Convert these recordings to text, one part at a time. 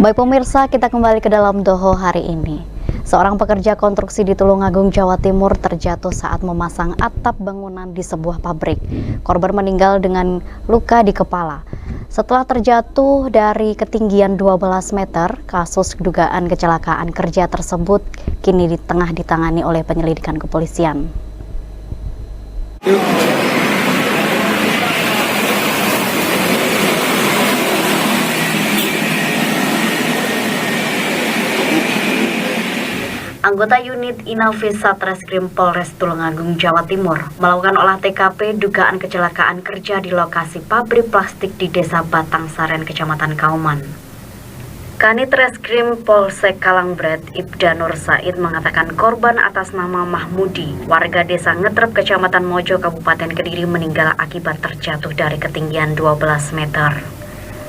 Baik pemirsa, kita kembali ke dalam Doho hari ini. Seorang pekerja konstruksi di Tulungagung, Jawa Timur terjatuh saat memasang atap bangunan di sebuah pabrik. Korban meninggal dengan luka di kepala. Setelah terjatuh dari ketinggian 12 meter, kasus dugaan kecelakaan kerja tersebut kini tengah ditangani oleh penyelidikan kepolisian. Anggota unit Inavis Satreskrim Polres Tulungagung, Jawa Timur melakukan olah TKP dugaan kecelakaan kerja di lokasi pabrik plastik di Desa Batang Saren, Kecamatan Kauman. Kanit Reskrim Polsek Kalangbret, Ibda Nur Said mengatakan korban atas nama Mahmudi, warga Desa Ngetrep, Kecamatan Mojo, Kabupaten Kediri meninggal akibat terjatuh dari ketinggian 12 meter.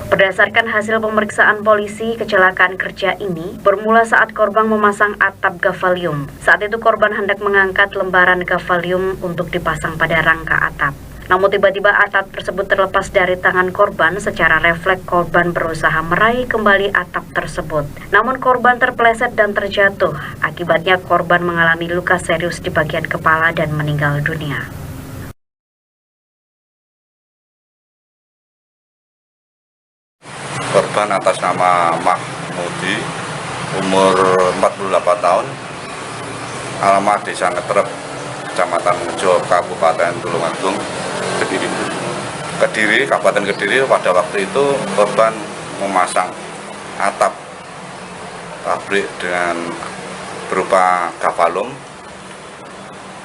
Berdasarkan hasil pemeriksaan polisi, kecelakaan kerja ini bermula saat korban memasang atap gavalium. Saat itu korban hendak mengangkat lembaran gavalium untuk dipasang pada rangka atap. Namun tiba-tiba atap tersebut terlepas dari tangan korban. Secara refleks korban berusaha meraih kembali atap tersebut. Namun korban terpeleset dan terjatuh. Akibatnya korban mengalami luka serius di bagian kepala dan meninggal dunia. Korban atas nama Mahmudi, umur 48 tahun, alamat Desa Ngetrep, Kecamatan Mojo, Kabupaten Tulungagung, Kediri, Kabupaten Kediri. Pada waktu itu korban memasang atap pabrik dengan berupa gavalium.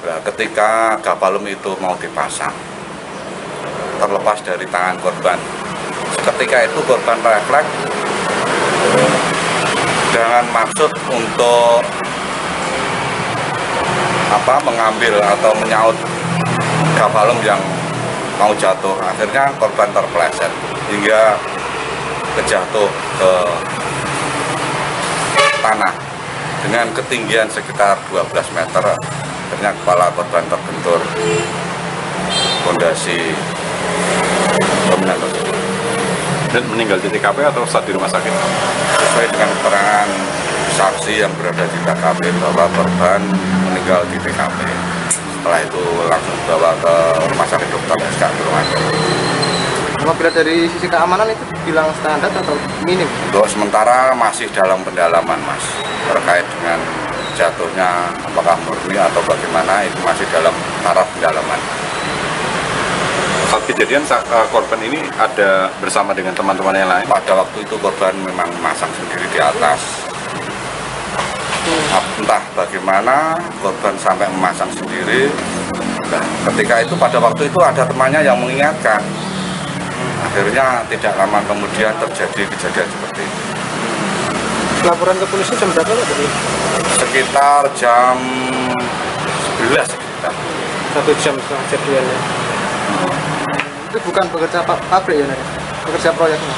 Nah, ketika gavalium itu mau dipasang, terlepas dari tangan korban. Ketika itu korban refleks dengan maksud untuk mengambil atau menyaut gavalium yang mau jatuh. Akhirnya korban terpeleset hingga terjatuh ke tanah dengan ketinggian sekitar 12 meter. Akhirnya kepala korban terbentur fondasi bangunan tersebut. Dan meninggal di TKP atau saat di rumah sakit? Sesuai dengan keterangan saksi yang berada di TKP bahwa korban meninggal di TKP. Setelah itu langsung dibawa ke rumah sakit Dr. SK Tulungagung. Apabila dari sisi keamanan itu bilang standar atau minim? Untuk sementara masih dalam pendalaman, Mas. Terkait dengan jatuhnya apakah murni atau bagaimana, itu masih dalam taraf pendalaman. Saat kejadian korban ini ada bersama dengan teman-teman yang lain? Pada waktu itu korban memang memasang sendiri di atas. Entah bagaimana korban sampai memasang sendiri. Nah, ketika itu pada waktu itu ada temannya yang mengingatkan. Akhirnya tidak lama kemudian terjadi kejadian seperti itu. Laporan ke polisi jam berapa tadi? Sekitar jam 11 sekitar. 1 jam setelah kejadiannya. Itu bukan pekerja pabrik ya, pekerja proyeknya?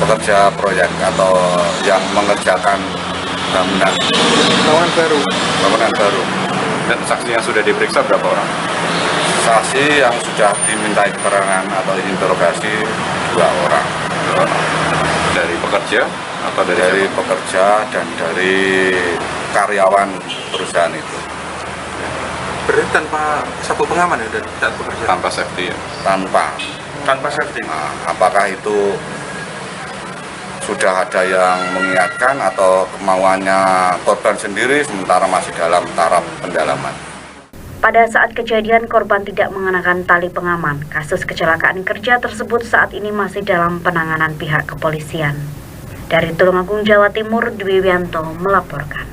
Pekerja proyek atau yang mengerjakan bangunan baru. Dan saksi yang sudah diperiksa berapa orang? Saksi yang sudah dimintai keterangan atau interogasi 2 orang. Dari pekerja atau dari pekerja dan dari karyawan perusahaan itu. Berarti tanpa sabuk pengaman ya dan pekerja? Tanpa safety ya? Tanpa safety. Nah, apakah itu sudah ada yang mengingatkan atau kemauannya korban sendiri, sementara masih dalam taraf pendalaman. Pada saat kejadian, korban tidak mengenakan tali pengaman. Kasus kecelakaan kerja tersebut saat ini masih dalam penanganan pihak kepolisian. Dari Tulungagung, Jawa Timur, Dwi Wianto melaporkan.